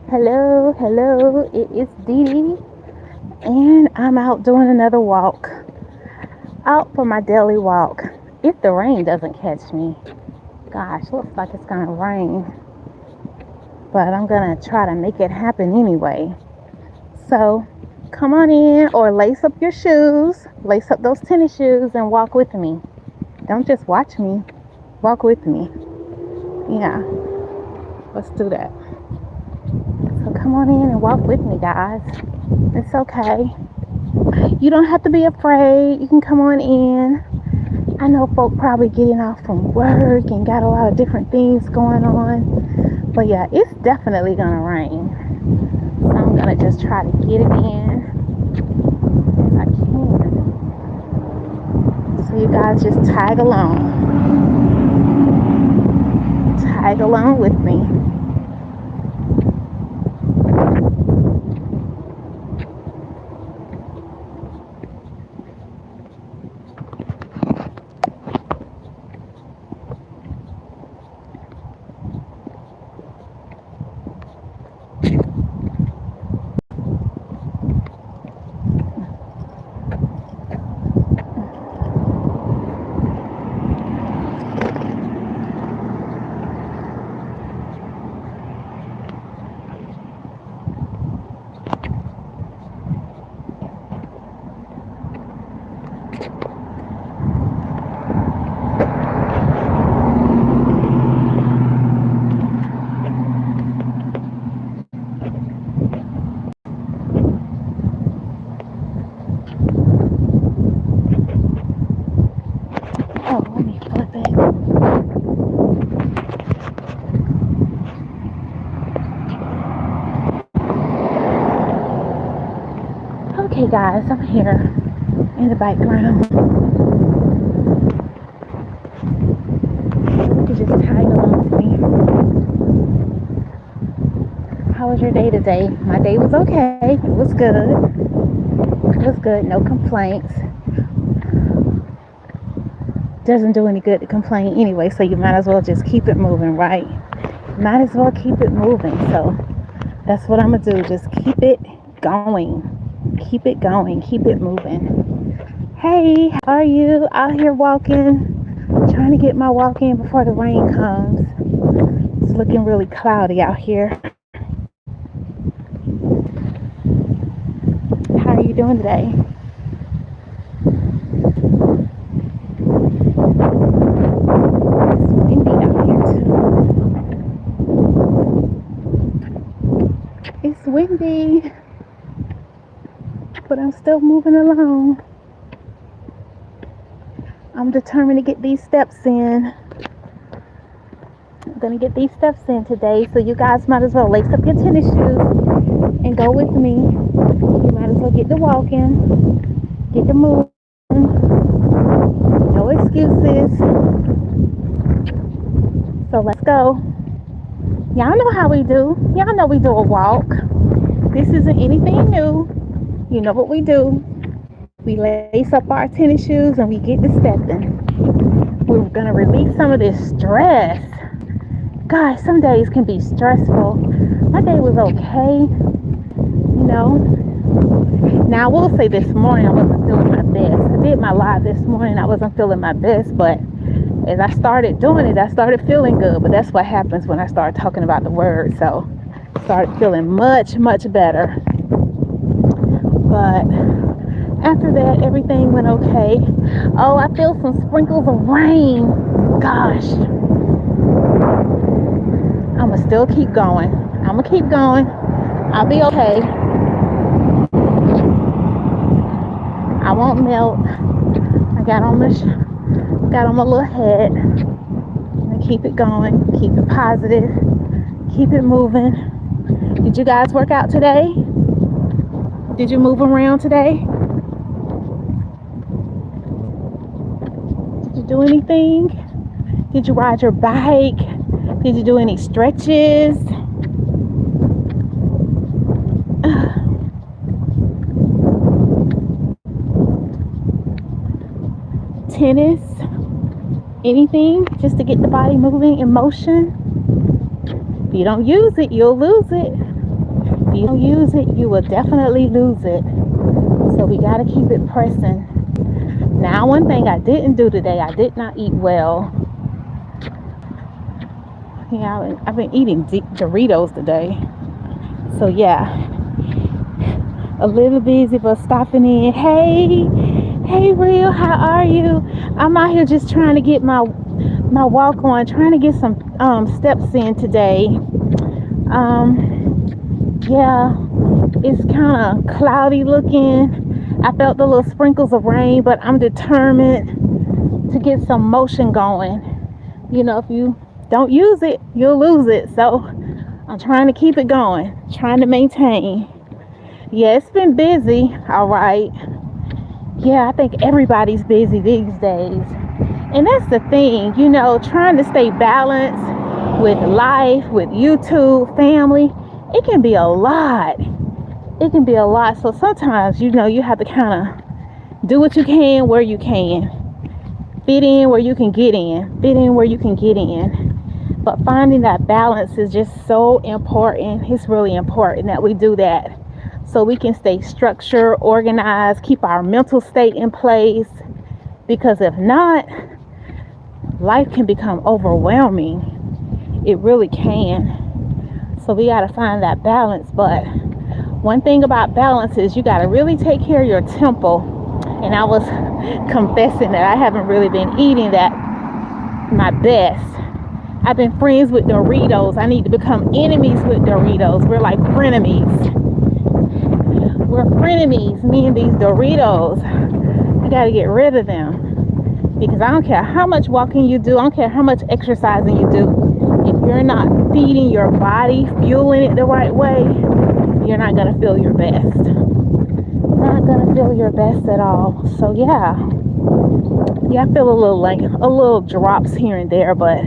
Hello, hello, it is Dee Dee, and I'm out doing another walk. Out for my daily walk. If the rain doesn't catch me, gosh, looks like it's gonna rain, but I'm gonna try to make it happen anyway. So, come on in or lace up your shoes, lace up those tennis shoes, and walk with me. Don't just watch me, walk with me. Yeah, let's do that. So, come on in and walk with me, guys. It's okay. You don't have to be afraid. You can come on in. I know folk probably getting off from work and got a lot of different things going on. But yeah, it's definitely gonna rain. So I'm gonna just try to get it in as I can. So you guys just tag along. Tag along with me. Oh, let me flip it. Okay guys, I'm here in the background. You can just tag along with me. How was your day today? My day was okay. It was good. It was good. No complaints. Doesn't do any good to complain anyway, so you might as well just keep it moving, right? Might as well keep it moving. So that's what I'm gonna do. Just keep it going. Keep it going. Keep it moving. Hey, how are you? Out here walking. Trying to get my walk in before the rain comes. It's looking really cloudy out here. How are you doing today? It's windy out here too. It's windy, but I'm still moving along. I'm determined to get these steps in. I'm gonna get these steps in today, so you guys might as well lace up your tennis shoes and go with me. You might as well get the walking, get the moving. No excuses. So let's go. Y'all know how we do. Y'all know we do a walk. This isn't anything new. You know what we do. We lace up our tennis shoes and we get to stepping. We're gonna release some of this stress. Gosh, some days can be stressful. My day was okay, you know. Now I will say this morning I wasn't feeling my best. I did my live this morning. I wasn't feeling my best, but as I started doing it, I started feeling good. But that's what happens when I start talking about the word. So I started feeling much, much better. But after that, everything went okay. Oh, I feel some sprinkles of rain. Gosh. I'm going to still keep going. I'm going to keep going. I'll be okay. I won't melt. I got on my little head. And keep it going. Keep it positive. Keep it moving. Did you guys work out today? Did you move around today? Did you do anything? Did you ride your bike? Did you do any stretches? Tennis? Anything just to get the body moving in motion? If you don't use it, you'll lose it. If you don't use it, you will definitely lose it. So we got to keep it pressing. Now, one thing I didn't do today, I did not eat well. Yeah, I've been eating Doritos today. So yeah, a little busy, but stopping in. Hey, Real, how are you? I'm out here just trying to get my walk on, trying to get some steps in today. Yeah, it's kind of cloudy looking. I felt the little sprinkles of rain, but I'm determined to get some motion going. You know, if you don't use it, you'll lose it. So I'm trying to keep it going, trying to maintain. Yeah, it's been busy, all right. Yeah, I think everybody's busy these days. And that's the thing, you know, trying to stay balanced with life, with YouTube, family. It can be a lot. It can be a lot. So sometimes, you know, you have to kind of do what you can where you can. Fit in where you can get in. Fit in where you can get in. But finding that balance is just so important. It's really important that we do that so we can stay structured, organized, keep our mental state in place. Because if not, life can become overwhelming. It really can. So we got to find that balance. But one thing about balance is you got to really take care of your temple. And I was confessing that I haven't really been eating that my best. I've been friends with Doritos. I need to become enemies with Doritos. We're like frenemies. We're frenemies, me and these Doritos. I got to get rid of them. Because I don't care how much walking you do. I don't care how much exercising you do. If you're not feeding your body, fueling it the right way, you're not going to feel your best. Not going to feel your best at all. So yeah. Yeah, I feel a little drops here and there, but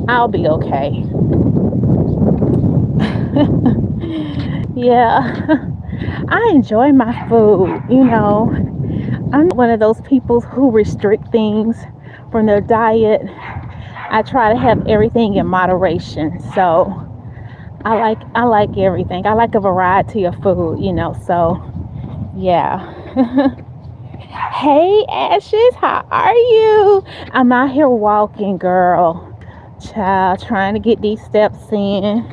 I'll be okay. Yeah. I enjoy my food, you know. I'm one of those people who restrict things from their diet. I try to have everything in moderation. So I like everything. I like a variety of food, you know. So yeah. Hey Ashes, how are you? I'm out here walking, girl. Child, trying to get these steps in,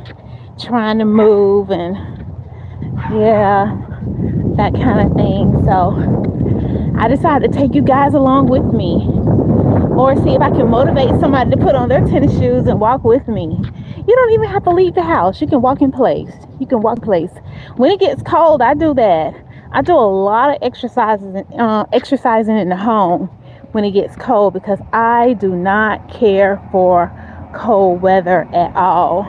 trying to move, and yeah, that kind of thing. So I decided to take you guys along with me, or see if I can motivate somebody to put on their tennis shoes and walk with me. You don't even have to leave the house. You can walk in place. You can walk in place. When it gets cold, I do that. I do a lot of exercising in the home when it gets cold, because I do not care for cold weather at all.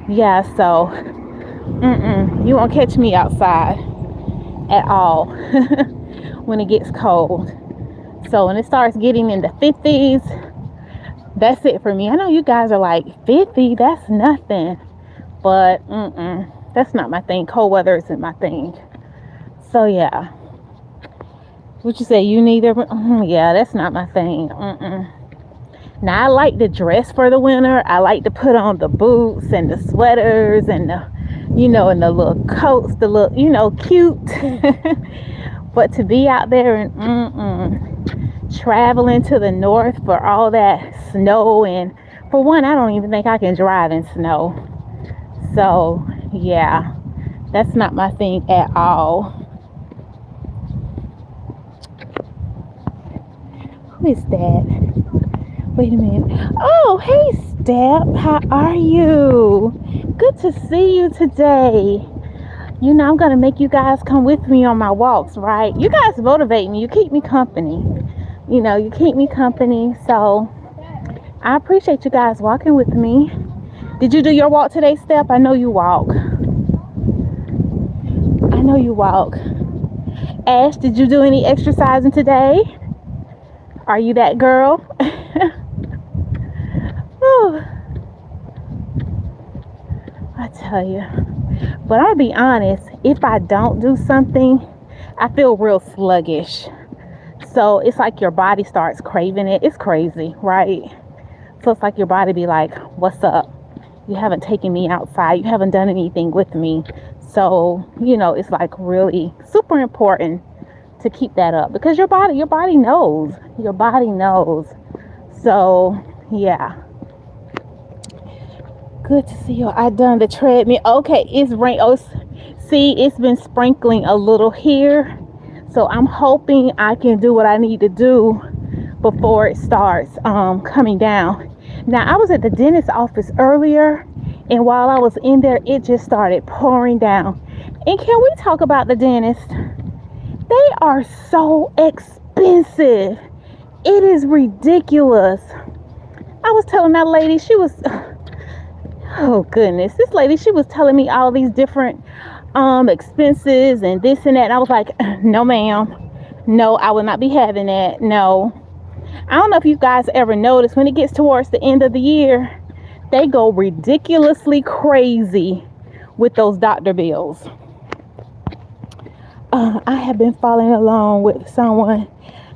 Yeah, so you won't catch me outside at all when it gets cold. So when it starts getting in the 50s, that's it for me. I know you guys are like, 50, that's nothing. But that's not my thing. Cold weather isn't my thing. So yeah. What you say? You neither? Yeah, that's not my thing. Now I like to dress for the winter. I like to put on the boots and the sweaters and the, you know, and the little coats, the little, you know, cute. But to be out there and traveling to the north for all that snow, and for one, I don't even think I can drive in snow. So yeah, that's not my thing at all. Who is that? Wait a minute. Oh, hey, Step. How are you? Good to see you today. You know, I'm going to make you guys come with me on my walks, right? You guys motivate me. You keep me company. You know, you keep me company. So I appreciate you guys walking with me. Did you do your walk today, Step? I know you walk. I know you walk. Ash, did you do any exercising today? Are you that girl? I tell you. But I'll be honest, if I don't do something, I feel real sluggish. So it's like your body starts craving it. It's crazy, right? So it's like your body be like, what's up? You haven't taken me outside. You haven't done anything with me. So, it's like really super important to keep that up because your body knows. Your body knows. So, yeah. Good to see you. I done the treadmill. Okay, it's rain. Oh, see, it's been sprinkling a little here. So I'm hoping I can do what I need to do before it starts coming down. Now, I was at the dentist's office earlier, and while I was in there, it just started pouring down. And can we talk about the dentist? They are so expensive. It is ridiculous. I was telling that lady, oh goodness, this lady, she was telling me all these different expenses and this and that. And I was like, no, ma'am. No, I will not be having that. No. I don't know if you guys ever noticed when it gets towards the end of the year, they go ridiculously crazy with those doctor bills. I have been following along with someone.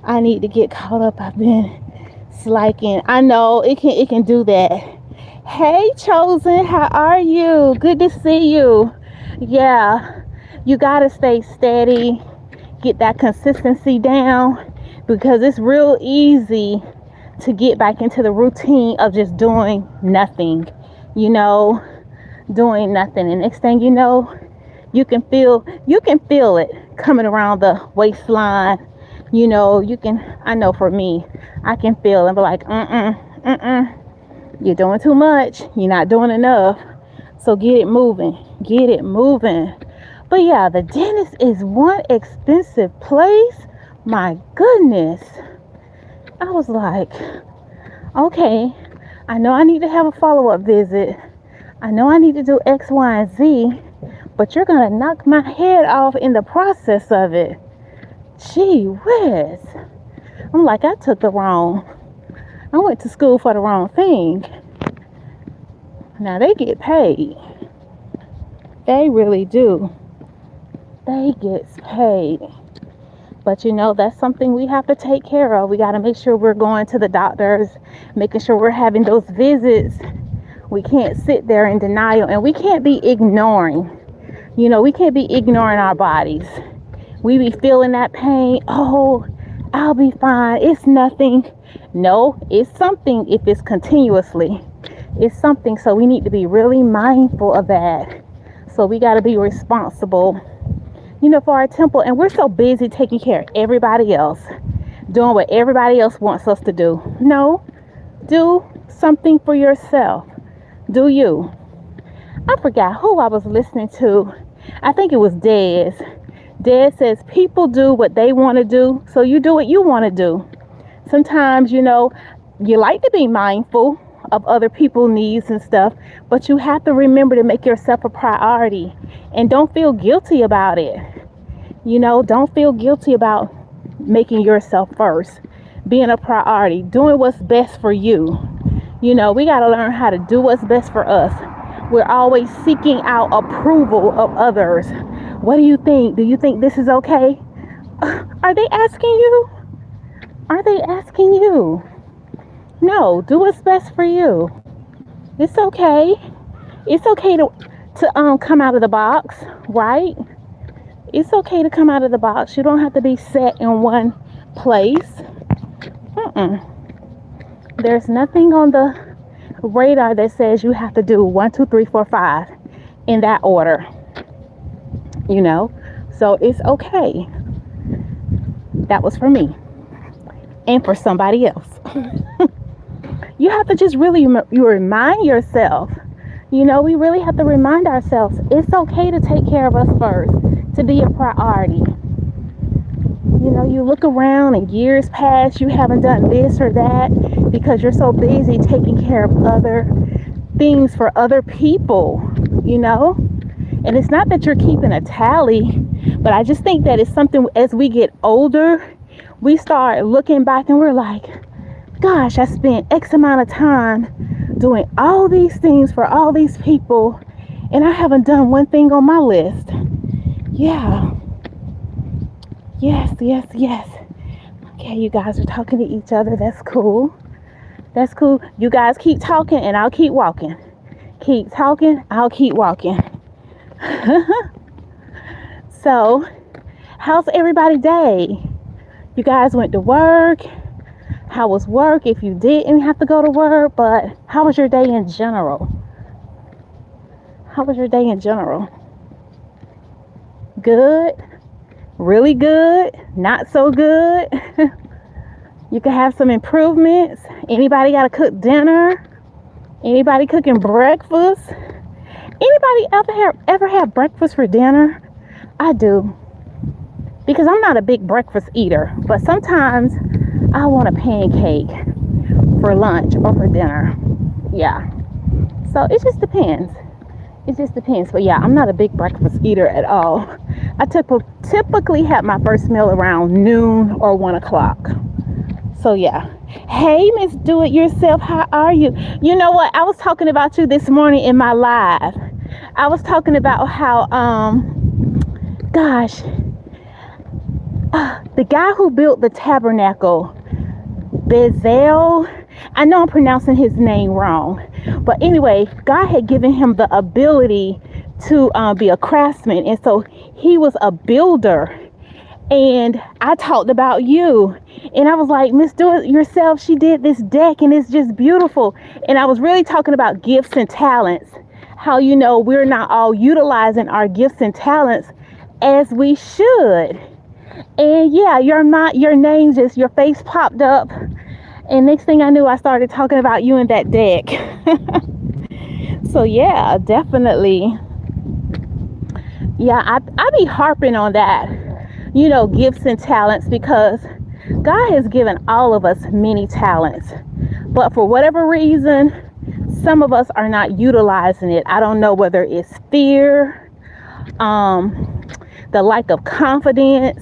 I need to get caught up. I've been slacking. I know it can do that. Hey, Chosen, how are you? Good to see you. Yeah, you gotta stay steady, get that consistency down, because it's real easy to get back into the routine of just doing nothing, doing nothing. And next thing you know, you can feel it coming around the waistline. I know for me, I can feel and be like, you're doing too much. You're not doing enough. So get it moving. But yeah, the dentist is one expensive place. My goodness. I was like, okay, I know I need to have a follow-up visit. I know I need to do X, Y, and Z, but you're going to knock my head off in the process of it. Gee whiz. I'm like, I went to school for the wrong thing. Now they get paid. They really do. They get paid. But that's something we have to take care of. We got to make sure we're going to the doctors, making sure we're having those visits. We can't sit there in denial, and we can't be ignoring. We can't be ignoring our bodies. We be feeling that pain. Oh, I'll be fine. It's nothing. No, it's something if it's continuously. It's something, so we need to be really mindful of that. So we got to be responsible, for our temple. And we're so busy taking care of everybody else, doing what everybody else wants us to do. No, do something for yourself. Do you? I forgot who I was listening to. I think it was Dez. Dez says people do what they want to do, so you do what you want to do. Sometimes, you like to be mindful of other people's needs and stuff, but you have to remember to make yourself a priority, and don't feel guilty about it. Don't feel guilty about making yourself first, being a priority, doing what's best for you. We got to learn how to do what's best for us. We're always seeking out approval of others. What do you think? Do you think this is okay? Are they asking you? Are they asking you? No, do what's best for you. It's okay. It's okay to come out of the box, right? It's okay to come out of the box. You don't have to be set in one place. There's nothing on the radar that says you have to do 1, 2, 3, 4, 5 in that order. So it's okay. That was for me and for somebody else. You have to just really you remind yourself. We really have to remind ourselves it's okay to take care of us first, to be a priority. You look around and years pass, you haven't done this or that because you're so busy taking care of other things for other people, And it's not that you're keeping a tally, but I just think that it's something as we get older, we start looking back and we're like, gosh, I spent X amount of time doing all these things for all these people, and I haven't done one thing on my list. Yeah. Yes. Okay, you guys are talking to each other. That's cool. You guys keep talking and I'll keep walking. Keep talking, I'll keep walking. So, how's everybody's day? You guys went to work? How was work if you didn't have to go to work? But how was your day in general? How was your day in general? Good? Really good? Not so good? You could have some improvements. Anybody got to cook dinner? Anybody cooking breakfast? Anybody ever have breakfast for dinner? I do. Because I'm not a big breakfast eater, but sometimes I want a pancake for lunch or for dinner. Yeah. So it just depends. It just depends. But yeah, I'm not a big breakfast eater at all. I typically have my first meal around noon or 1 o'clock. So yeah. Hey, Miss Do It Yourself, how are you? You know what? I was talking about you this morning in my live. I was talking about how, the guy who built the tabernacle, Bezalel, I know I'm pronouncing his name wrong, but anyway, God had given him the ability to be a craftsman, and so he was a builder. And I talked about you, and I was like, Miss Do It Yourself, she did this deck and it's just beautiful. And I was really talking about gifts and talents, how, you know, we're not all utilizing our gifts and talents as we should. And yeah, your name just, your face popped up, and next thing I knew, I started talking about you in that deck. So yeah, definitely. Yeah, I be harping on that, you know, gifts and talents, because God has given all of us many talents, but for whatever reason, some of us are not utilizing it. I don't know whether it's fear, the lack of confidence,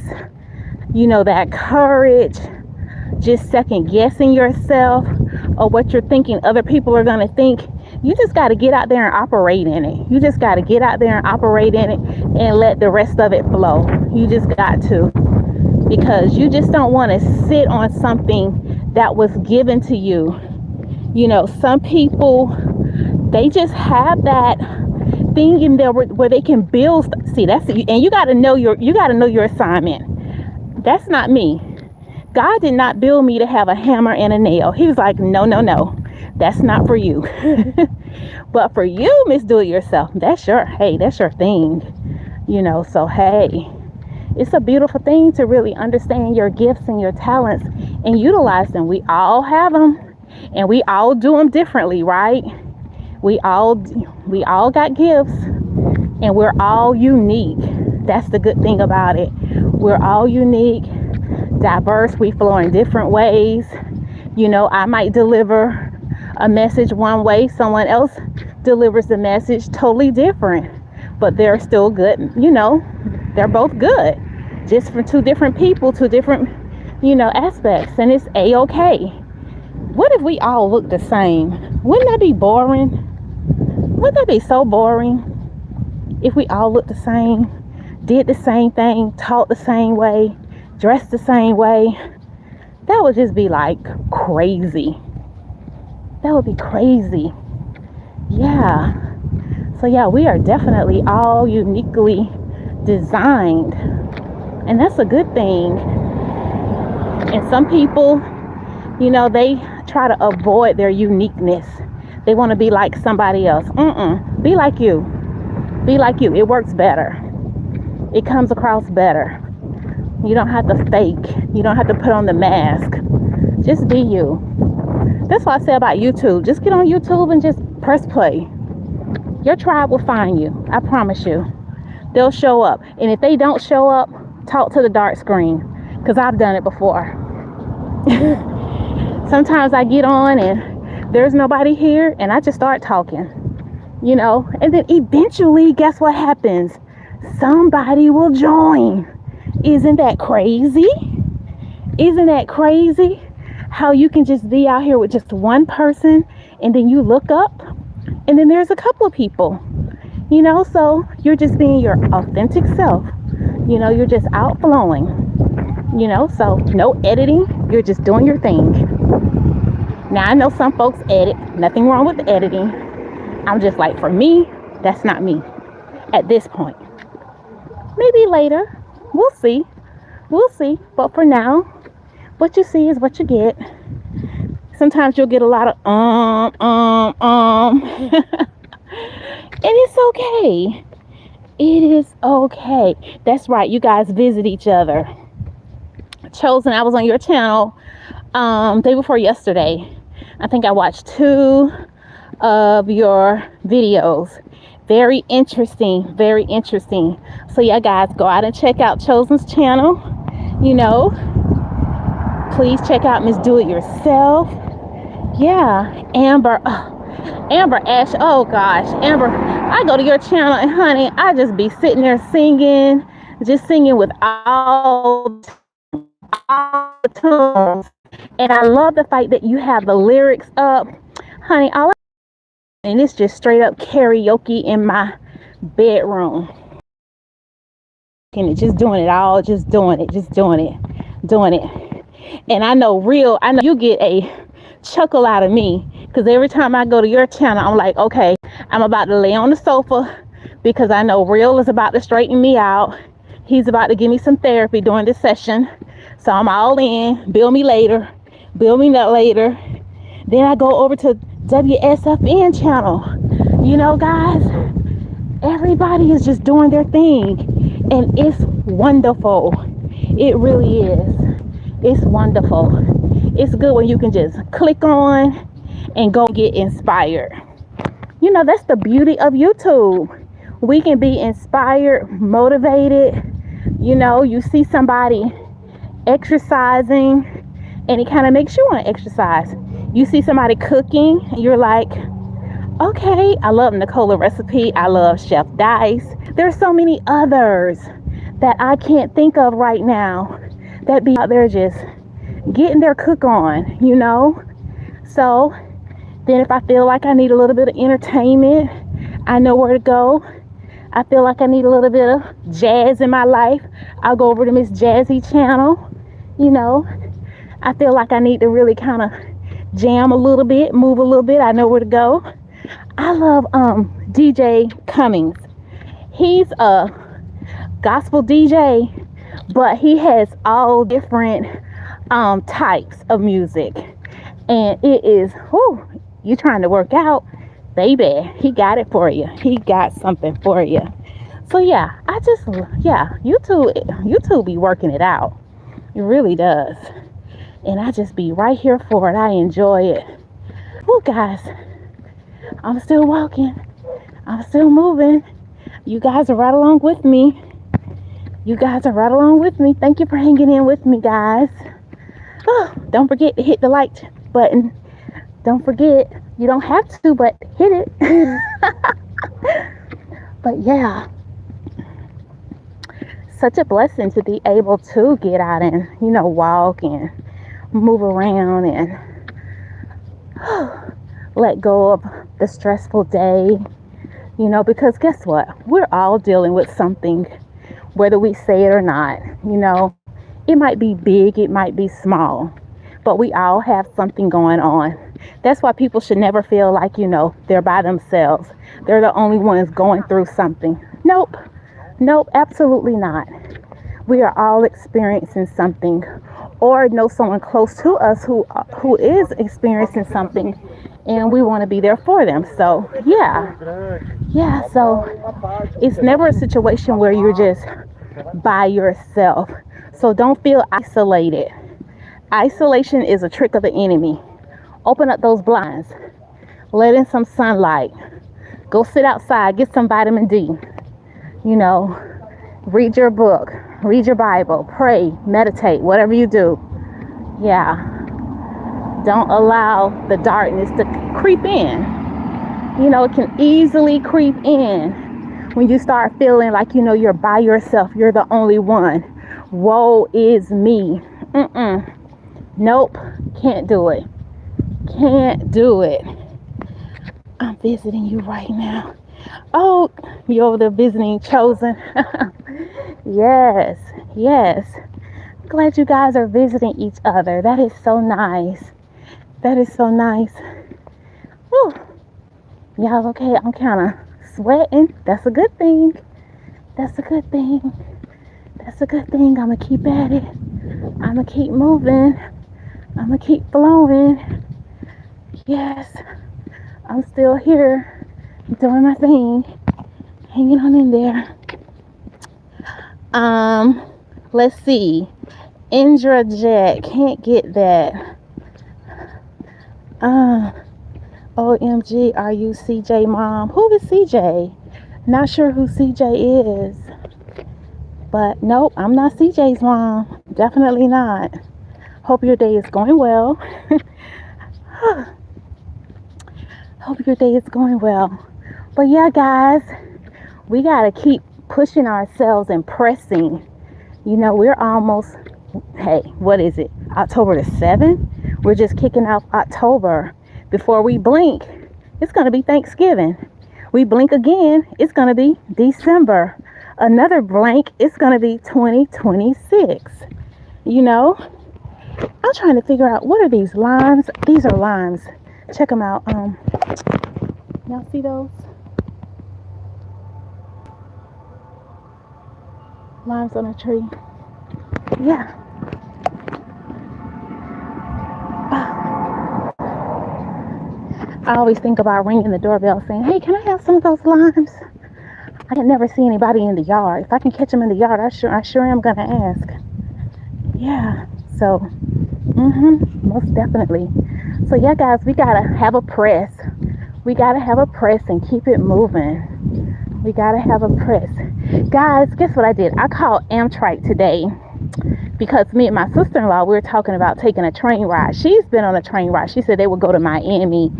you know, that courage, just second guessing yourself or what you're thinking other people are going to think. You just got to get out there and operate in it. You just got to get out there and operate in it and let the rest of it flow. You just got to, because you just don't want to sit on something that was given to you. You know, some people, they just have that thing in there where they can build. See, that's, and you got to know your assignment. That's not me. God did not build me to have a hammer and a nail. He was like, no, that's not for you. But for you, Miss Do It Yourself, that's your thing. You know, so hey, it's a beautiful thing to really understand your gifts and your talents and utilize them. We all have them, and we all do them differently, right? We all got gifts, and we're all unique. That's the good thing about it. We're all unique, diverse. We flow in different ways. You know, I might deliver a message one way, someone else delivers the message totally different, but they're still good. You know, they're both good, just from two different people, two different, you know, aspects, and it's a-okay. What if we all look the same? Wouldn't that be boring? Wouldn't that be so boring if we all looked the same, did the same thing, talked the same way, dressed the same way? That would just be like crazy. That would be crazy. Yeah. So yeah, we are definitely all uniquely designed, and that's a good thing. And some people, you know, they try to avoid their uniqueness. They want to be like somebody else. Be like you. Be like you. It works better. It comes across better. You don't have to fake. You don't have to put on the mask. Just be you. That's what I say about YouTube. Just get on YouTube and just press play. Your tribe will find you. I promise you. They'll show up. And if they don't show up, talk to the dark screen. Because I've done it before. Sometimes I get on and there's nobody here, and I just start talking. You know, and then eventually, guess what happens? Somebody will join. Isn't that crazy? Isn't that crazy? How you can just be out here with just one person, and then you look up, and then there's a couple of people. You know, so you're just being your authentic self. You know, you're just outflowing. You know, so no editing. You're just doing your thing. Now, I know some folks edit. Nothing wrong with editing. I'm just like, for me, that's not me at this point. Maybe later. We'll see. We'll see. But for now, what you see is what you get. Sometimes you'll get a lot of and it's okay. It is okay. That's right. You guys visit each other. Chosen, I was on your channel day before yesterday. I think I watched 2 of your videos. Very interesting. Very interesting. So yeah, guys, go out and check out Chosen's channel. You know, please check out Miss Do It Yourself. Yeah, Amber. Amber Ash. Oh gosh, Amber. I go to your channel and honey, I just be sitting there singing, just singing with all the tones. And I love the fact that you have the lyrics up, honey. And it's just straight up karaoke in my bedroom. And just doing it all, just doing it. And I know you get a chuckle out of me because every time I go to your channel, I'm like, okay, I'm about to lay on the sofa because I know Real is about to straighten me out. He's about to give me some therapy during this session. So I'm all in. Bill me that later. Then I go over to WSFN channel. You know, guys, everybody is just doing their thing. And it's wonderful. It really is. It's wonderful. It's good when you can just click on and go get inspired. You know, that's the beauty of YouTube. We can be inspired, motivated. You know, you see somebody exercising and it kind of makes you want to exercise. You see somebody cooking and you're like, okay, I love Nicola Recipe. I love Chef Dice. There's so many others that I can't think of right now that be out there just getting their cook on, you know? So then if I feel like I need a little bit of entertainment, I know where to go. I feel like I need a little bit of jazz in my life, I'll go over to Miss Jazzy channel. You know, I feel like I need to really kind of jam a little bit, move a little bit. I know where to go. I love DJ Cummings. He's a gospel DJ, but he has all different types of music. And it is, whew, you trying to work out, baby, he got it for you. He got something for you. So yeah, YouTube be working it out. It really does. And I just be right here for it. I enjoy it. Oh, guys, I'm still walking. I'm still moving. You guys are right along with me. Thank you for hanging in with me, guys. Oh, don't forget to hit the like button. Don't forget, you don't have to, but hit it. But yeah, such a blessing to be able to get out and, you know, walk and move around and let go of the stressful day, you know, because guess what? We're all dealing with something, whether we say it or not. You know, it might be big, it might be small, but we all have something going on. That's why people should never feel like, you know, they're by themselves. They're the only ones going through something. Nope, absolutely not. We are all experiencing something, or know someone close to us who is experiencing something, and we want to be there for them. So yeah, so it's never a situation where you're just by yourself. So don't feel isolated. Isolation is a trick of the enemy. Open up those blinds, let in some sunlight, go sit outside, get some vitamin D, you know, read your book, read your Bible, pray, meditate, whatever you do. Yeah, don't allow the darkness to creep in. You know, it can easily creep in when you start feeling like, you know, you're by yourself, you're the only one. Woe is me. Nope, can't do it. I'm visiting you right now. Oh, you over there visiting Chosen. Yes. Glad you guys are visiting each other. That is so nice. Whew. Y'all okay? I'm kind of sweating. That's a good thing. That's a good thing. That's a good thing. I'm going to keep at it. I'm going to keep moving. I'm going to keep flowing. Yes, I'm still here doing my thing. Hanging on in there. Let's see. Indra Jack. Can't get that. OMG, are you CJ mom? Who is CJ? Not sure who CJ is. But nope, I'm not CJ's mom. Definitely not. Hope your day is going well. Hope your day is going well. But yeah, guys, we got to keep pushing ourselves and pressing. You know, we're almost, hey, what is it? October the 7th? We're just kicking off October. Before we blink, it's going to be Thanksgiving. We blink again, it's going to be December. Another blank, it's going to be 2026. You know, I'm trying to figure out, what are these limes? These are limes. Check them out. Y'all see those? Limes on a tree. Yeah. I always think about ringing the doorbell saying, hey, can I have some of those limes? I can never see anybody in the yard. If I can catch them in the yard, I sure am going to ask. Yeah. So, most definitely. So, yeah, guys, we got to have a press. We got to have a press and keep it moving. We got to have a press. Guys, guess what I did? I called Amtrak today because me and my sister-in-law, we were talking about taking a train ride. She's been on a train ride. She said they would go to Miami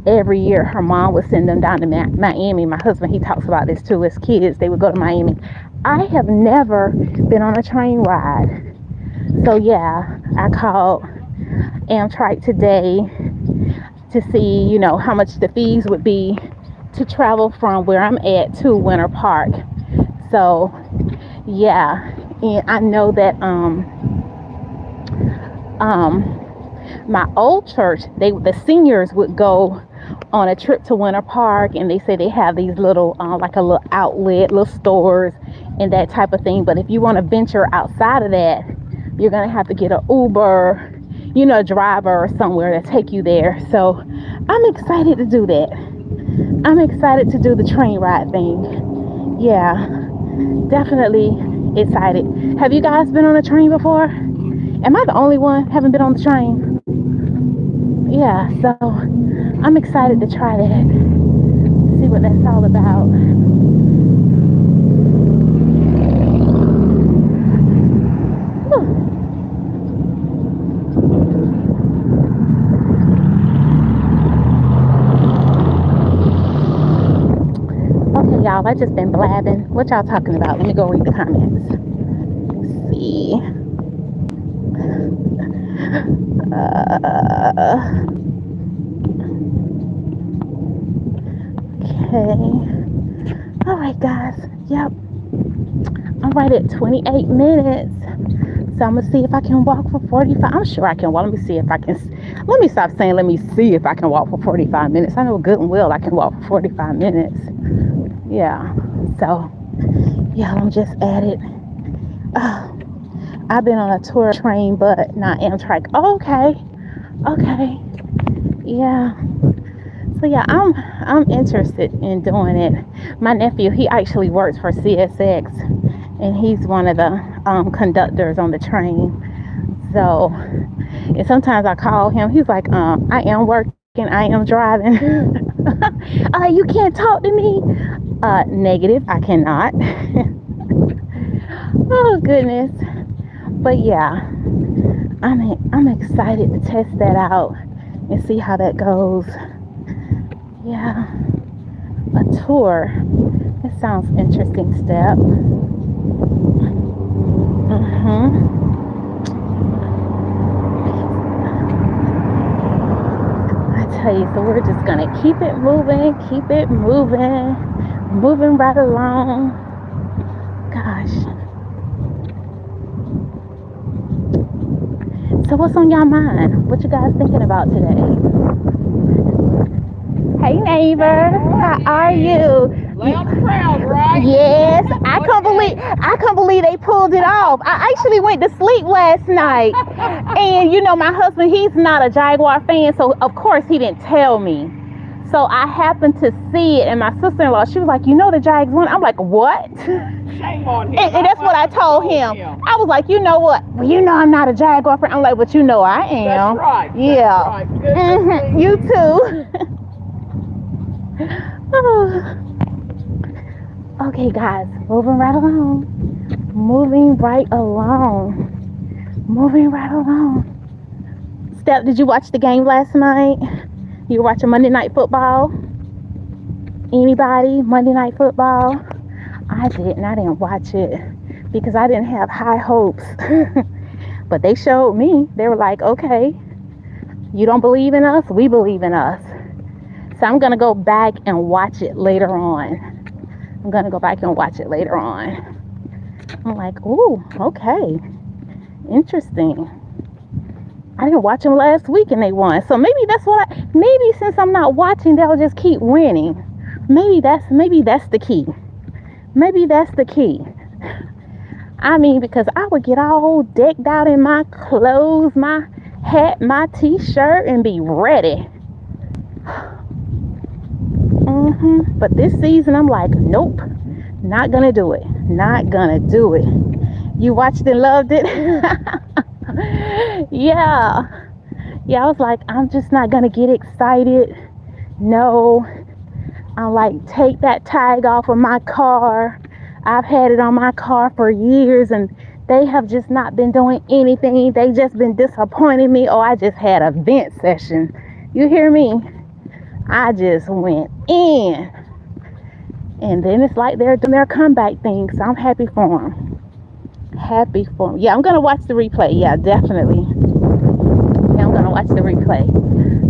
every year. Her mom would send them down to Miami. My husband, he talks about this too. As kids, they would go to Miami. I have never been on a train ride. So, yeah, I called Amtrak today to see, you know, how much the fees would be to travel from where I'm at to Winter Park. So, yeah, and I know that my old church, the seniors would go on a trip to Winter Park, and they say they have these little like a little outlet, little stores and that type of thing. But if you want to venture outside of that, you're gonna have to get an Uber, you know, driver or somewhere to take you there. So I'm excited to do that. I'm excited to do the train ride thing. Yeah, definitely excited. Have you guys been on a train before? Am I the only one haven't been on the train? Yeah, so I'm excited to try that. See what that's all about. Okay, y'all, I just been blabbing. What y'all talking about? Let me go read the comments. Let's see. Okay. All right, guys. Yep. I'm right at 28 minutes. So I'm going to see if I can walk for 45. I'm sure I can walk. Let me see if I can. Let me stop saying, let me see if I can walk for 45 minutes. I know good and well I can walk for 45 minutes. Yeah. So, yeah, I'm just at it. I've been on a tour train, but not Amtrak. Oh, okay. Okay. Yeah. So yeah, I'm interested in doing it. My nephew, he actually works for CSX, and he's one of the conductors on the train. So, and sometimes I call him. He's like, I am working, I am driving. You can't talk to me. Negative, I cannot. Oh goodness. But yeah, I'm excited to test that out and see how that goes. Yeah, a tour. That sounds interesting step. I tell you, so we're just gonna keep it moving right along. Gosh. So what's on y'all mind? What you guys thinking about today? Hey neighbor, how are you? Loud and proud, right? Yes, I couldn't believe they pulled it off. I actually went to sleep last night, and my husband, he's not a Jaguar fan, so of course he didn't tell me. So I happened to see it, and my sister-in-law, she was like, the Jags won. I'm like, what? Shame on him. And that's what I told him. I was like, you know what? Well, I'm not a Jaguar fan. I'm like, but I am. That's right. Yeah. That's right. Good You too. Okay, guys, moving right along. Steph, did you watch the game last night? You were watching Monday Night Football? Anybody? Monday Night Football? I didn't. I didn't watch it because I didn't have high hopes. But they showed me. They were like, okay, you don't believe in us? We believe in us. So I'm going to go back and watch it later on. I'm like, ooh, okay. Interesting. I didn't watch them last week and they won. So maybe maybe since I'm not watching, they'll just keep winning. Maybe that's the key. I mean, because I would get all decked out in my clothes, my hat, my t-shirt, and be ready. But this season, I'm like, nope, not gonna do it. You watched and loved it? Yeah, I was like, I'm just not gonna get excited. No, I'm like, take that tag off of my car. I've had it on my car for years, and they have just not been doing anything. They just been disappointing me. Oh, I just had a vent session. You hear me? I just went in. And then it's like they're doing their comeback thing, so I'm happy for them. Yeah, I'm going to watch the replay. Yeah, definitely. Yeah, I'm going to watch the replay.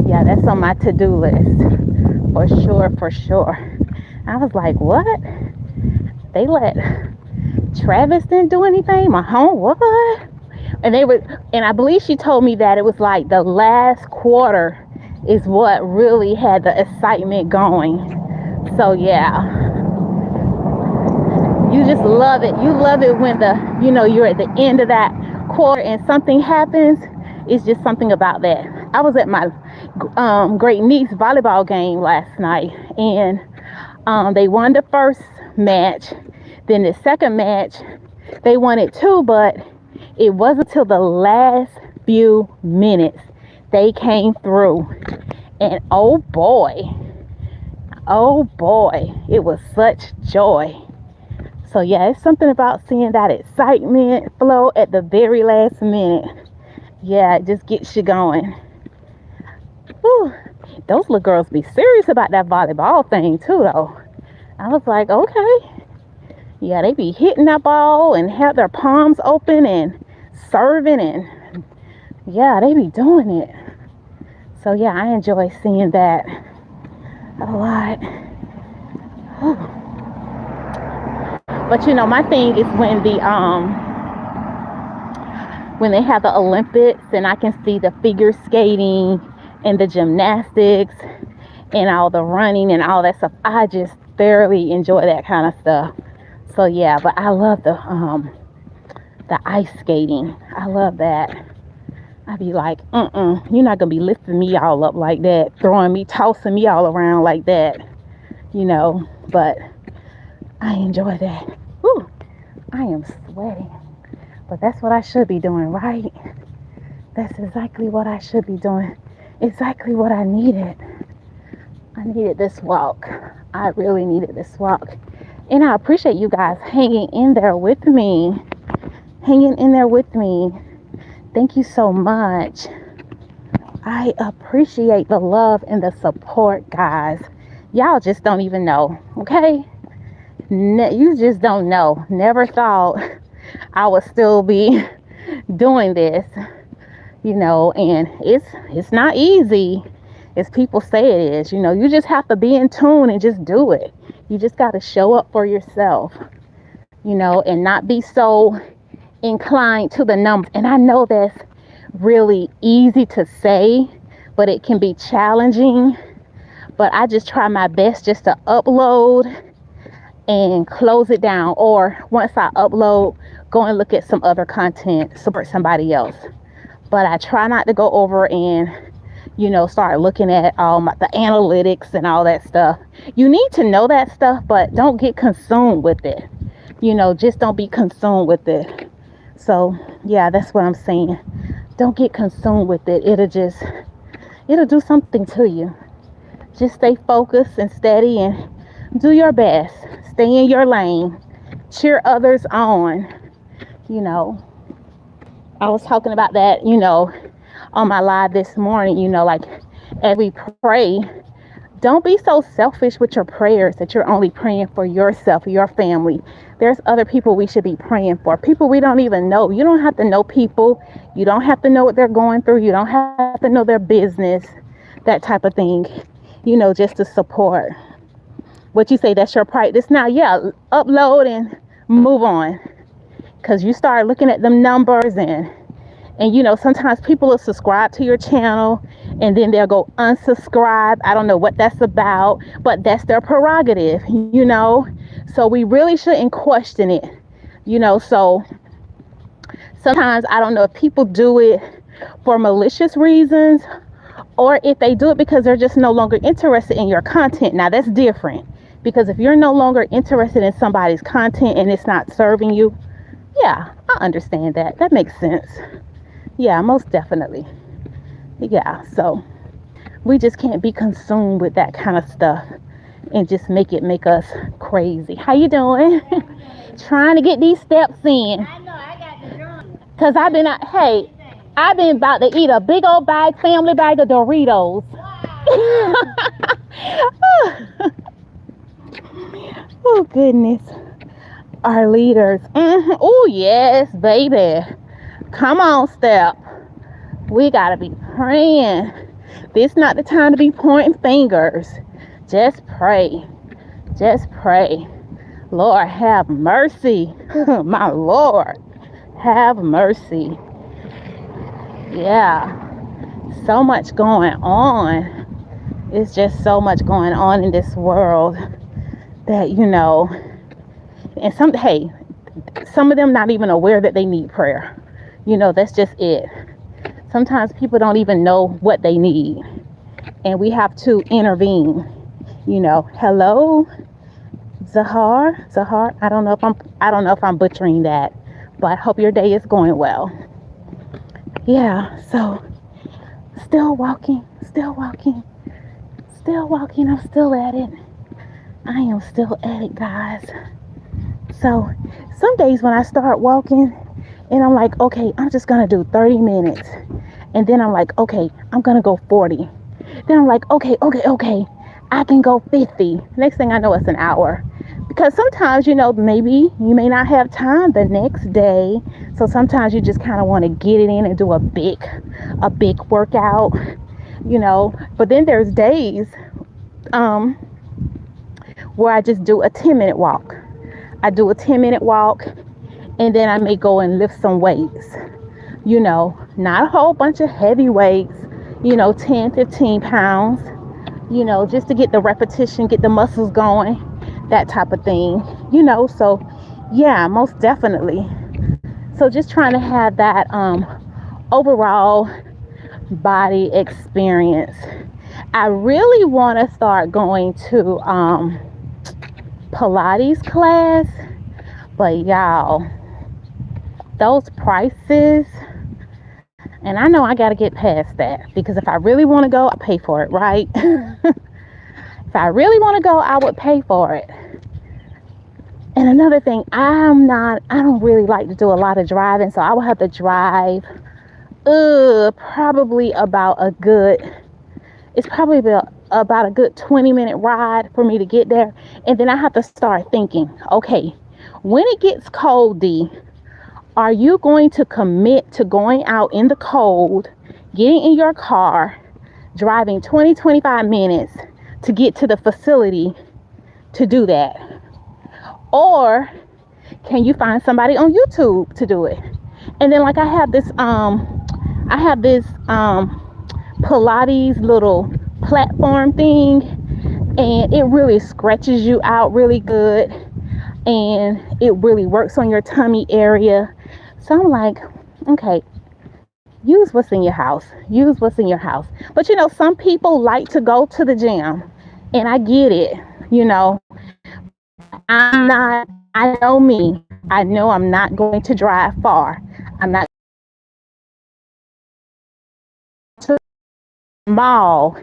Yeah, that's on my to-do list. For sure. I was like, what? They let Travis didn't do anything? My home, what? And I believe she told me that it was like the last quarter is what really had the excitement going. So yeah, you just love it. You love it when you're at the end of that quarter and something happens. It's just something about that. I was at my great niece volleyball game last night, and they won the first match. Then the second match, they won it too, but it wasn't until the last few minutes they came through. And oh boy, it was such joy. So yeah, it's something about seeing that excitement flow at the very last minute. Yeah, it just gets you going. Whew. Those little girls be serious about that volleyball thing too, though. I was like, okay. Yeah, they be hitting that ball and have their palms open and serving, and yeah, they be doing it. So yeah, I enjoy seeing that a lot. Whew. But my thing is when they have the Olympics and I can see the figure skating and the gymnastics and all the running and all that stuff. I just thoroughly enjoy that kind of stuff. So yeah, but I love the ice skating. I love that. I'd be like, you're not gonna be lifting me all up like that, tossing me all around like that, but I enjoy that. Whew, I am sweating, but that's what I should be doing, right? That's exactly what I should be doing. Exactly what I needed. I needed this walk. I really needed this walk. And I appreciate you guys hanging in there with me. Thank you so much. I appreciate the love and the support, guys. Y'all just don't even know, okay? You just don't know. Never thought I would still be doing this, and it's not easy as people say it is. You just have to be in tune and just do it. You just got to show up for yourself, and not be so inclined to the numbers. And I know that's really easy to say, but it can be challenging. But I just try my best just to upload and close it down. Or once I upload, go and look at some other content, support somebody else. But I try not to go over and, start looking at the analytics and all that stuff. You need to know that stuff, but don't get consumed with it. Just don't be consumed with it. So yeah, that's what I'm saying. Don't get consumed with it. It'll do something to you. Just stay focused and steady and do your best. Stay in your lane. Cheer others on. I was talking about that, on my live this morning, like as we pray, don't be so selfish with your prayers that you're only praying for yourself, your family. There's other people we should be praying for. People we don't even know. You don't have to know people. You don't have to know what they're going through. You don't have to know their business, that type of thing, just to support. What you say, that's your practice now. Yeah, upload and move on. Because you start looking at them numbers and sometimes people will subscribe to your channel and then they'll go unsubscribe. I don't know what that's about, but that's their prerogative, So we really shouldn't question it, So sometimes I don't know if people do it for malicious reasons or if they do it because they're just no longer interested in your content. Now that's different, because if you're no longer interested in somebody's content and it's not serving you, yeah, I understand that. That makes sense. Yeah, most definitely. Yeah, so we just can't be consumed with that kind of stuff and just make us crazy. How you doing? Trying to get these steps in. I know, I got the drum. Because I've been about to eat a big old family bag of Doritos. Oh, goodness. Our leaders. Oh, yes, baby. Come on, Step. We got to be praying. This not the time to be pointing fingers. Just pray. Just pray. Lord, have mercy. My Lord, have mercy. Yeah. So much going on. It's just so much going on in this world that, and some of them not even aware that they need prayer. That's just it. Sometimes people don't even know what they need, and we have to intervene. Hello, Zahar. I don't know if I'm butchering that, but I hope your day is going well. Yeah. So, still walking. I'm still at it. I am still at it, guys. So, some days when I start walking, and I'm like, okay, I'm just going to do 30 minutes. And then I'm like, okay, I'm going to go 40. Then I'm like, okay, I can go 50. Next thing I know, it's an hour. Because sometimes, maybe you may not have time the next day. So sometimes you just kind of want to get it in and do a big workout, But then there's days where I just do a 10-minute walk. I do a 10-minute walk. And then I may go and lift some weights, not a whole bunch of heavy weights, 10, 15 pounds, just to get the repetition, get the muscles going, that type of thing, so yeah, most definitely. So just trying to have that overall body experience. I really want to start going to Pilates class, but y'all, those prices, and I know I got to get past that, because if I really want to go, I pay for it, right? If I really want to go, I would pay for it. And another thing, I don't really like to do a lot of driving, so I will have to drive probably about a good 20-minute ride for me to get there. And then I have to start thinking, okay, when it gets cold, D, are you going to commit to going out in the cold, getting in your car, driving 20-25 minutes to get to the facility to do that? Or can you find somebody on YouTube to do it? And then like I have this Pilates little platform thing, and it really stretches you out really good. and it really works on your tummy area. So I'm like, okay, use what's in your house. Use what's in your house. But some people like to go to the gym, and I get it. You know, I'm not, I know me. I know I'm not going to drive far. I'm not to the mall,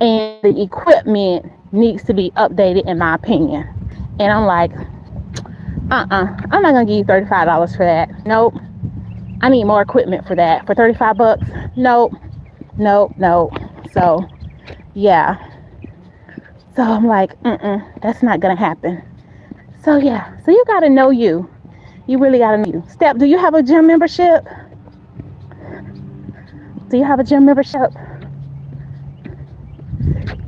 and the equipment needs to be updated, in my opinion. And I'm like, I'm not going to give you $35 for that. Nope. I need more equipment for that. For 35 bucks? Nope. Nope. Nope. So, yeah. So I'm like, that's not going to happen. So, yeah. So you got to know you. You really got to know you. Step, do you have a gym membership? Do you have a gym membership?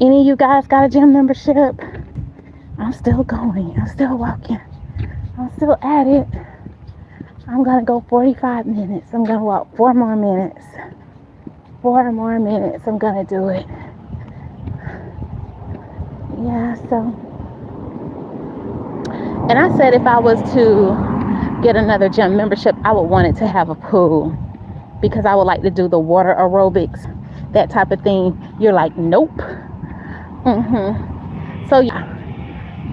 Any of you guys got a gym membership? I'm still going. I'm still walking. I'm still at it. I'm going to go 45 minutes. I'm going to walk 4 more minutes. 4 more minutes. I'm going to do it. Yeah, so. And I said if I was to get another gym membership, I would want it to have a pool, because I would like to do the water aerobics, that type of thing. You're like, nope. So, yeah,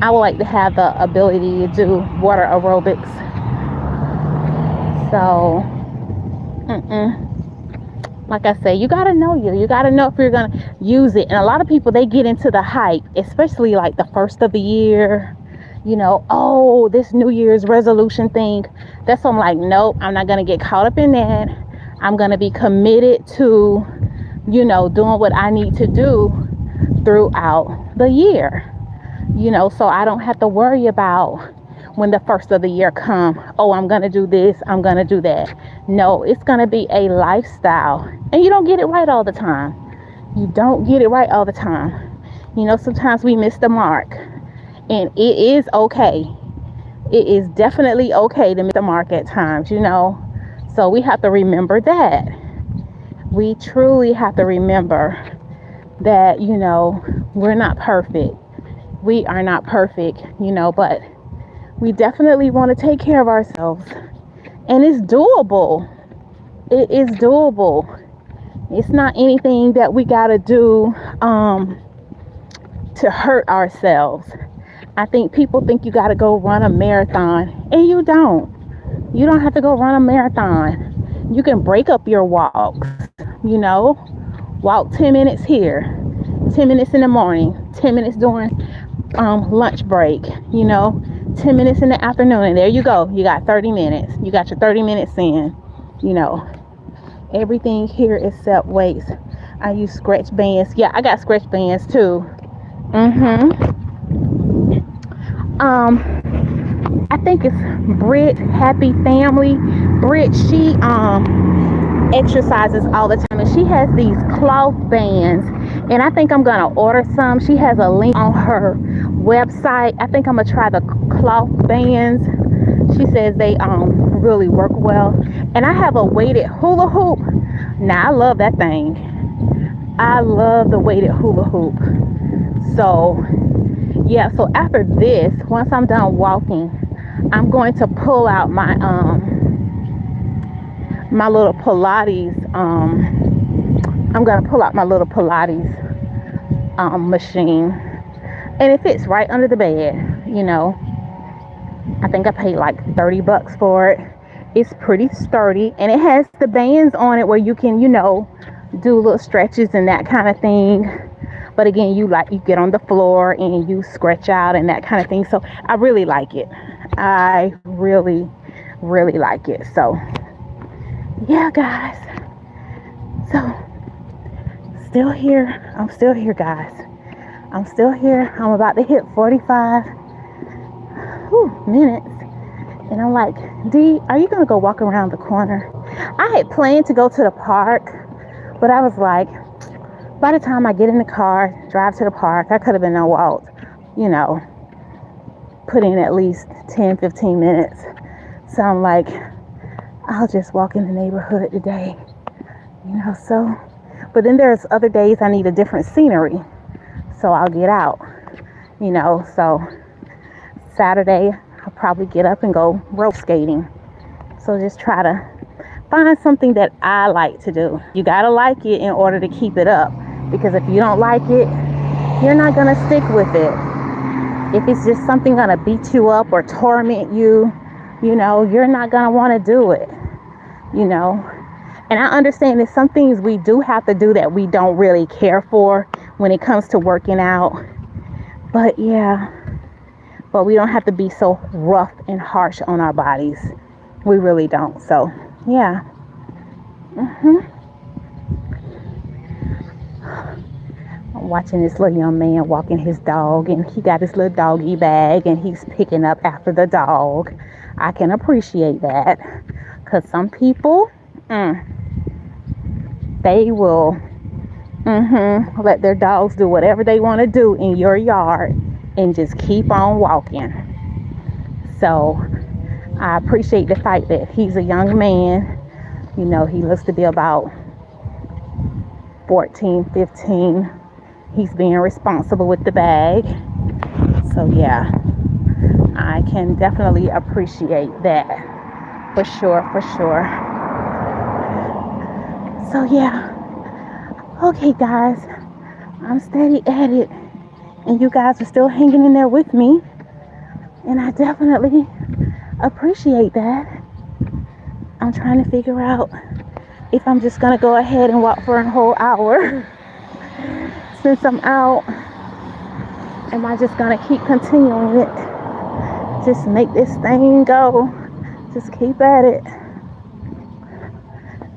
I would like to have the ability to do water aerobics. So, like I say, you got to know you. You got to know if you're going to use it. And a lot of people, they get into the hype, especially like the first of the year. Oh, this New Year's resolution thing. That's why I'm like, nope, I'm not going to get caught up in that. I'm going to be committed to, doing what I need to do throughout the year. So I don't have to worry about when the first of the year come. Oh, I'm going to do this. I'm going to do that. No, it's going to be a lifestyle. And you don't get it right all the time. You don't get it right all the time. Sometimes we miss the mark. And it is okay. It is definitely okay to miss the mark at times, So we have to remember that. We truly have to remember that, we're not perfect. We are not perfect, but we definitely want to take care of ourselves. And it's doable. It is doable. It's not anything that we got to do to hurt ourselves. I think people think you got to go run a marathon, and you don't. You don't have to go run a marathon. You can break up your walks, walk 10 minutes here, 10 minutes in the morning, 10 minutes during lunch break, 10 minutes in the afternoon, and there you go. You got 30 minutes. You got your 30 minutes in, Everything here is set weights. I use stretch bands. Yeah, I got stretch bands too. I think it's Brit Happy Family. Brit, she exercises all the time, and she has these cloth bands, and I think I'm gonna order some. She has a link on her website. I think I'm gonna try the cloth bands. She says they really work well. And I have a weighted hula hoop. Now I love that thing. I love the weighted hula hoop. So yeah, so after this, once I'm done walking, I'm going to pull out my my little Pilates. I'm gonna pull out my little Pilates machine, and it fits right under the bed. I think I paid like $30 for it. It's pretty sturdy, and it has the bands on it where you can, do little stretches and that kind of thing. But again, you get on the floor and you stretch out and that kind of thing. So I really like it. I really, really like it. So yeah, guys. So still here. I'm still here, guys. I'm still here. I'm about to hit 45 minutes. And I'm like, Dee, are you going to go walk around the corner? I had planned to go to the park, but I was like, by the time I get in the car, drive to the park, I could have been on walk, put in at least 10, 15 minutes. So I'm like, I'll just walk in the neighborhood today, so. But then there's other days I need a different scenery. So I'll get out, so Saturday I'll probably get up and go rope skating. So just try to find something that I like to do. You gotta like it in order to keep it up, because if you don't like it, you're not gonna stick with it. If it's just something gonna beat you up or torment you, you're not gonna want to do it. And I understand that some things we do have to do that we don't really care for when it comes to working out. But we don't have to be so rough and harsh on our bodies. We really don't. So yeah. I'm watching this little young man walking his dog, and he got his little doggy bag and he's picking up after the dog. I can appreciate that, because some people, they will let their dogs do whatever they want to do in your yard and just keep on walking. So I appreciate the fact that he's a young man. He looks to be about 14, 15. He's being responsible with the bag. So yeah, I can definitely appreciate that. For sure. So yeah. Okay, guys. I'm steady at it. And you guys are still hanging in there with me. And I definitely appreciate that. I'm trying to figure out if I'm just going to go ahead and walk for a whole hour. Since I'm out, am I just going to keep continuing it? Just make this thing go. Just keep at it.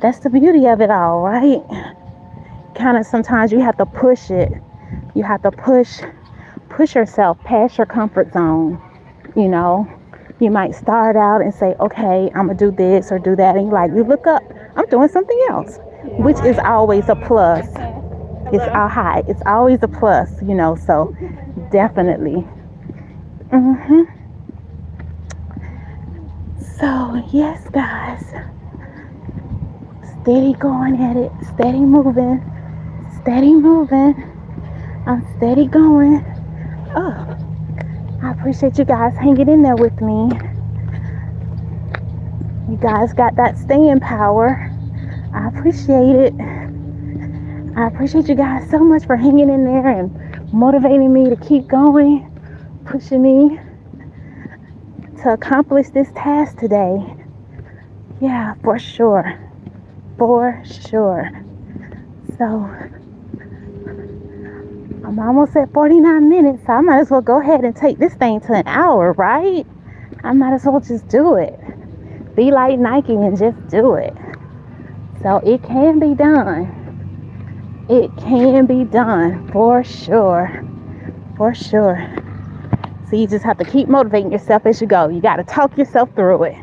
That's the beauty of it all, right? Kind of sometimes you have to push it. You have to push yourself past your comfort zone. You might start out and say, okay, I'm going to do this or do that. And you look up, I'm doing something else, which is always a plus. It's always a plus, so definitely. So, yes, guys. Steady going at it. Steady moving. I'm steady going. Oh, I appreciate you guys hanging in there with me. You guys got that staying power. I appreciate it. I appreciate you guys so much for hanging in there and motivating me to keep going, pushing me to accomplish this task today. Yeah, for sure. So, I'm almost at 49 minutes, so I might as well go ahead and take this thing to an hour, right? I might as well just do it. Be like Nike and just do it. So, it can be done. It can be done, for sure. So you just have to keep motivating yourself as you go. You got to talk yourself through it.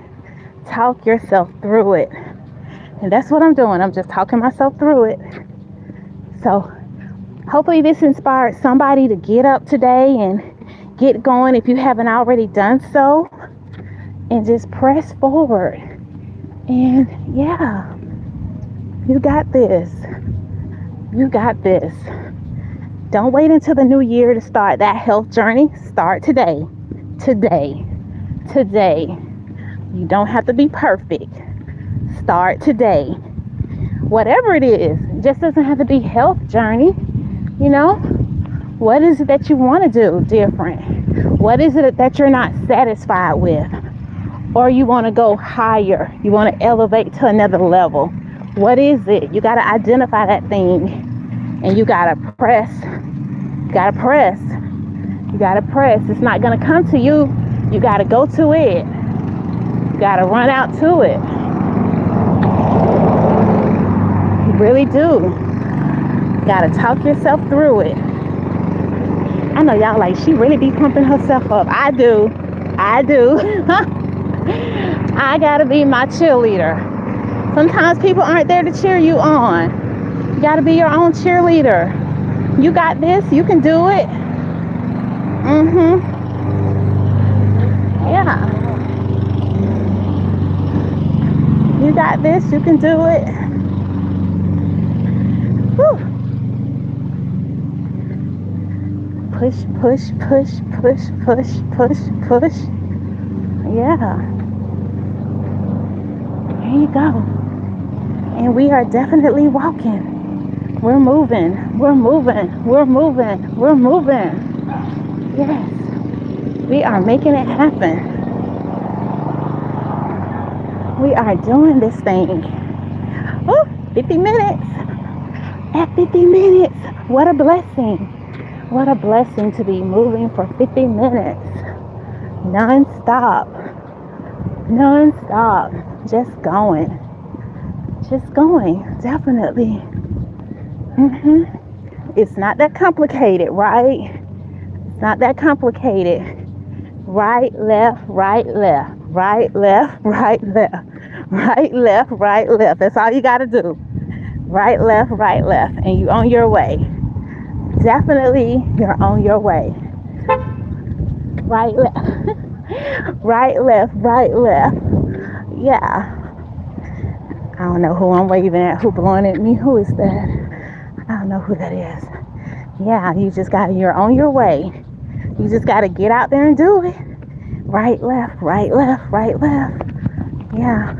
And that's what I'm doing. I'm just talking myself through it. So hopefully this inspired somebody to get up today and get going if you haven't already done so. And just press forward. And yeah, you got this. Don't wait until the new year to start that health journey. Start today. You don't have to be perfect. Start today. Whatever it is, it just doesn't have to be health journey. What is it that you want to do different? What is it that you're not satisfied with? Or you want to go higher? You want to elevate to another level? What is it? You got to identify that thing. And you got to press. It's not going to come to you. You got to go to it. You got to run out to it. You really do. You got to talk yourself through it. I know y'all like, she really be pumping herself up. I do. I got to be my cheerleader. Sometimes people aren't there to cheer you on. You got to be your own cheerleader. You got this. You can do it. Yeah. You got this. You can do it. Whew. Push. Yeah, there you go. And we are definitely walking. We're moving. We're moving. We're moving. We're moving. Yes, we are making it happen. We are doing this thing. Oh, 50 minutes. At 50 minutes. What a blessing. What a blessing to be moving for 50 minutes. Non-stop. Non-stop. Just going. Just going. Definitely. It's not that complicated, right? It's not that complicated. Right, left, right, left. Right, left, right, left. Right, left, right, left. That's all you got to do. Right, left, and you on your way. Definitely, you're on your way. Right, left, right, left. Yeah. I don't know who I'm waving at, who blowing at me. Who is that? I don't know who that is. Yeah, you're on your way. You just got to get out there and do it. Right, left, right, left. Yeah.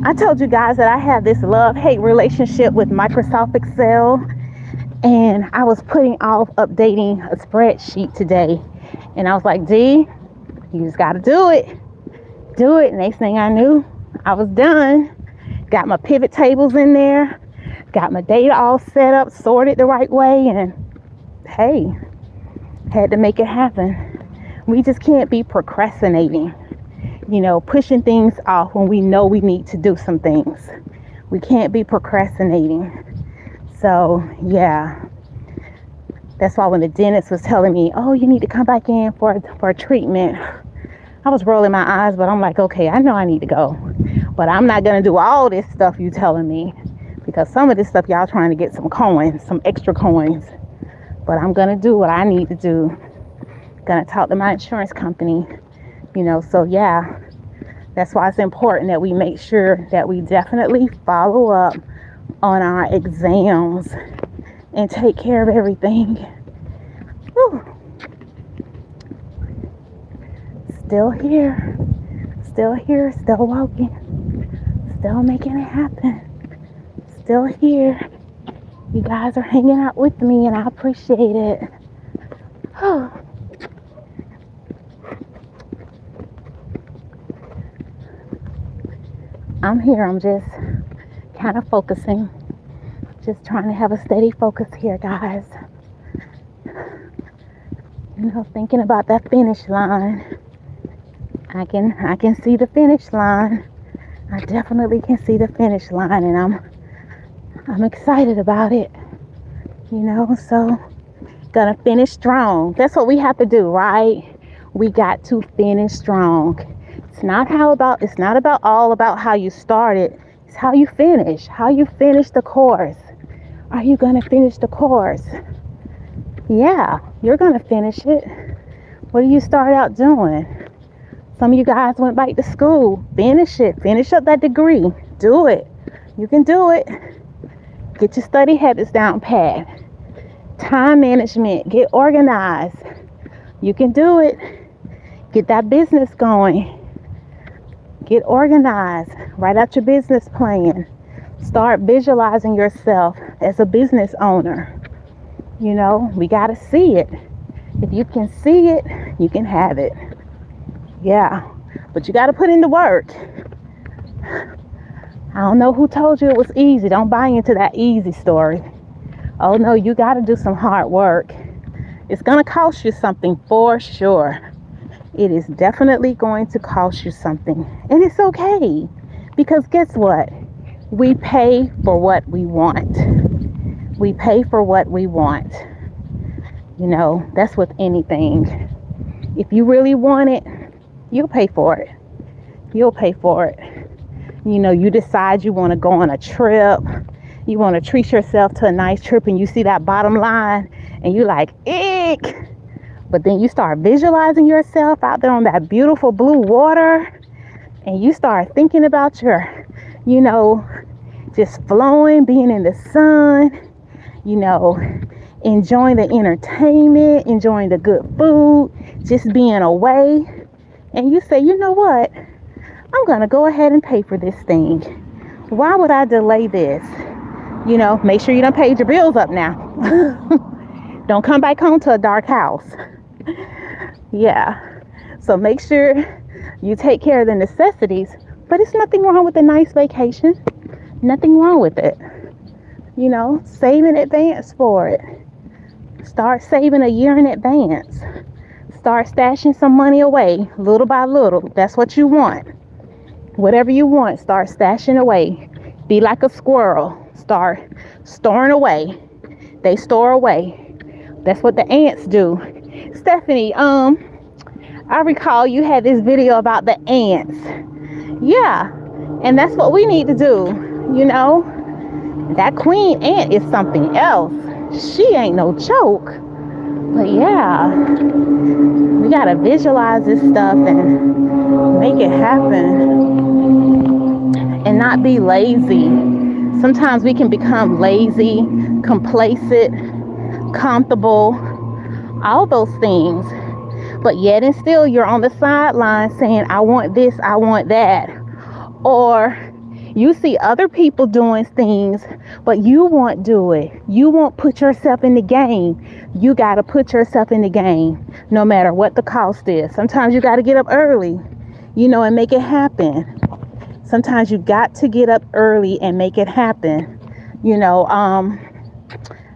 I told you guys that I have this love-hate relationship with Microsoft Excel, and I was putting off updating a spreadsheet today, and I was like, D, you just got to do it. Do it. Next thing I knew, I was done. Got my pivot tables in there, got my data all set up, sorted the right way, and hey, had to make it happen. We just can't be procrastinating. Pushing things off when we know we need to do some things. We can't be procrastinating. So, yeah. That's why when the dentist was telling me, oh, you need to come back in for a treatment, I was rolling my eyes, but I'm like, okay, I know I need to go. But I'm not going to do all this stuff you telling me, because some of this stuff y'all trying to get some coins, some extra coins. But I'm going to do what I need to do. Going to talk to my insurance company. So yeah, that's why it's important that we make sure that we definitely follow up on our exams and take care of everything. Whew. Still here, still walking, still making it happen, still here. You guys are hanging out with me, and I appreciate it. Oh. I'm here. I'm just kind of focusing. Just trying to have a steady focus here, guys. Thinking about that finish line. I can see the finish line. I definitely can see the finish line, and I'm excited about it. So gonna finish strong. That's what we have to do, right? We got to finish strong. It's not all about how you started. It's how you finish. How you finish the course. Are you gonna finish the course? Yeah, you're gonna finish it. What do you start out doing? Some of you guys went back to school. Finish it. Finish up that degree. Do it. You can do it. Get your study habits down pat. Time management. Get organized. You can do it. Get that business going. Get organized. Write out your business plan. Start visualizing yourself as a business owner. We got to see it. If you can see it, you can have it. Yeah, but you got to put in the work. I don't know who told you it was easy. Don't buy into that easy story. Oh no, you got to do some hard work. It's going to cost you something for sure. It is definitely going to cost you something. And it's okay. Because guess what? We pay for what we want. We pay for what we want. That's with anything. If you really want it, you'll pay for it. You'll pay for it. You decide you want to go on a trip. You want to treat yourself to a nice trip, and you see that bottom line and you like, eek. But then you start visualizing yourself out there on that beautiful blue water, and you start thinking about your, just flowing, being in the sun, enjoying the entertainment, enjoying the good food, just being away. and you say, you know what? I'm going to go ahead and pay for this thing. Why would I delay this? You know, make sure you done paid your bills up now. Don't come back home to a dark house. Yeah. So make sure you take care of the necessities, but it's nothing wrong with a nice vacation. Nothing wrong with it. You know, save in advance for it. Start saving a year in advance. Start stashing some money away little by little. That's what you want. Whatever you want, start stashing away. Be like a squirrel. Start storing away. They store away. That's what the ants do. Stephanie, I recall you had this video about the ants. Yeah, and that's what we need to do. You know, that queen ant is something else. She ain't no joke. But yeah, we gotta visualize this stuff and make it happen and not be lazy. Sometimes we can become lazy, complacent, comfortable, all those things. But yet and still you're on the sideline saying, I want this, I want that. Or you see other people doing things, but you won't do it. You won't put yourself in the game. You got to put yourself in the game, no matter what the cost is. Sometimes you got to get up early, you know, and make it happen. Sometimes you got to get up early and make it happen. You know,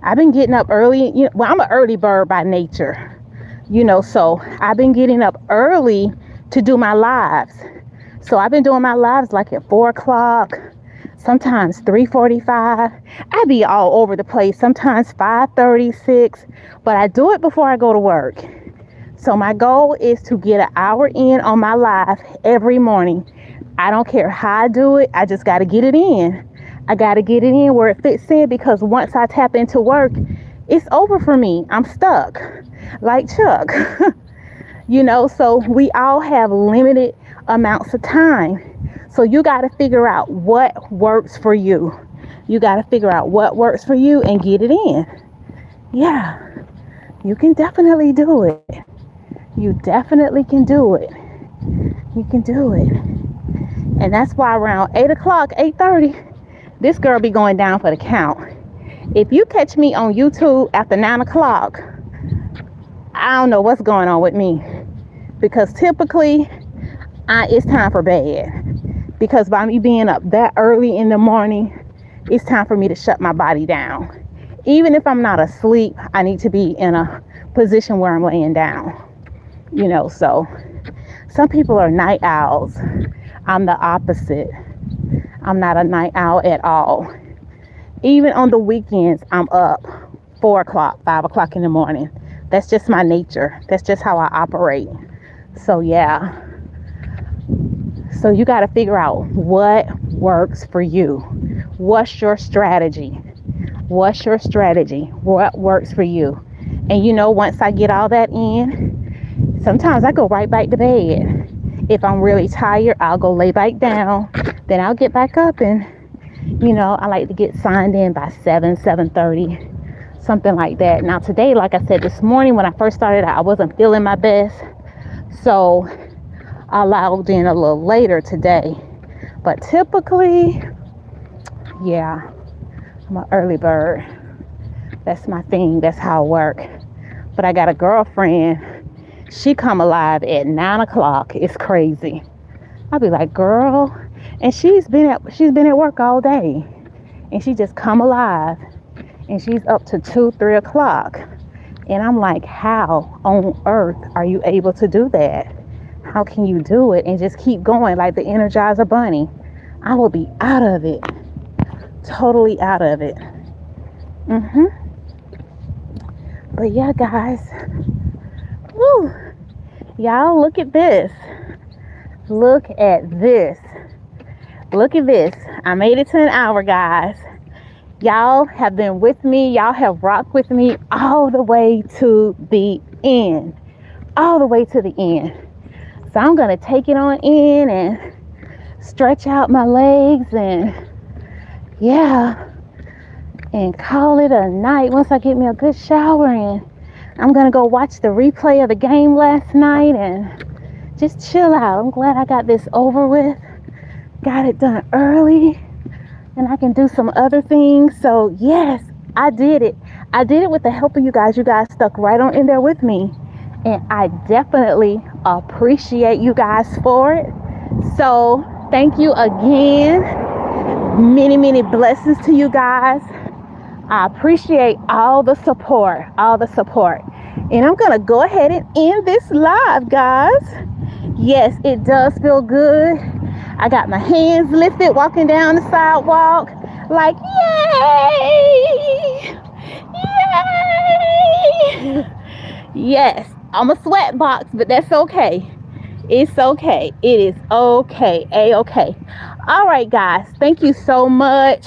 I've been getting up early. You know, well, I'm an early bird by nature, you know, so I've been getting up early to do my lives. So I've been doing my lives like at 4 o'clock, sometimes 3:45. I be all over the place, sometimes 5:36, but I do it before I go to work. So my goal is to get an hour in on my live every morning. I don't care how I do it. I just got to get it in. I got to get it in where it fits in, because once I tap into work, it's over for me. I'm stuck like Chuck. You know, so we all have limited amounts of time. So you got to figure out what works for you. You got to figure out what works for you and get it in. Yeah, you can definitely do it. You definitely can do it. You can do it. And that's why around 8 o'clock, 8:30, this girl be going down for the count. If you catch me on YouTube after 9 o'clock, I don't know what's going on with me. Because typically, it's time for bed. Because by me being up that early in the morning, it's time for me to shut my body down. Even if I'm not asleep, I need to be in a position where I'm laying down. You know, so some people are night owls. I'm the opposite. I'm not a night owl at all. Even on the weekends, I'm up 4 o'clock, 5 o'clock in the morning. That's just my nature. That's just how I operate. So yeah. So you got to figure out what works for you. What's your strategy? What's your strategy? What works for you? And you know, once I get all that in, sometimes I go right back to bed. If I'm really tired, I'll go lay back down. Then I'll get back up and, you know, I like to get signed in by 7:30, something like that. Now today, like I said, this morning when I first started out, I wasn't feeling my best. So I logged in a little later today. But typically, yeah, I'm an early bird. That's my thing. That's how I work. But I got a girlfriend. She come alive at 9 o'clock. It's crazy. I'll be like, girl. And she's been at work all day. And she just come alive. And she's up to 2, 3 o'clock. And I'm like, how on earth are you able to do that? How can you do it and just keep going like the Energizer Bunny? I will be out of it. Totally out of it. But yeah, guys. Woo. Y'all, look at this. Look at this. Look at this. I made it to an hour, guys. Y'all have been with me. Y'all have rocked with me all the way to the end. All the way to the end. So I'm going to take it on in and stretch out my legs and, yeah, and call it a night once I get me a good shower. And I'm going to go watch the replay of the game last night and just chill out. I'm glad I got this over with. Got it done early. And I can do some other things. So yes, I did it. I did it with the help of you guys. You guys stuck right on in there with me. And I definitely appreciate you guys for it. So thank you again. Many, many blessings to you guys. I appreciate all the support, And I'm going to go ahead and end this live, guys. Yes, it does feel good. I got my hands lifted walking down the sidewalk like, yay, yay. Yes, I'm a sweat box, but that's okay. It's okay. It is okay. A-okay. All right, guys. Thank you so much.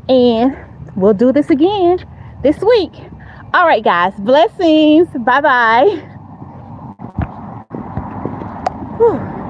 And we'll do this again this week. All right, guys. Blessings. Bye-bye. Whew.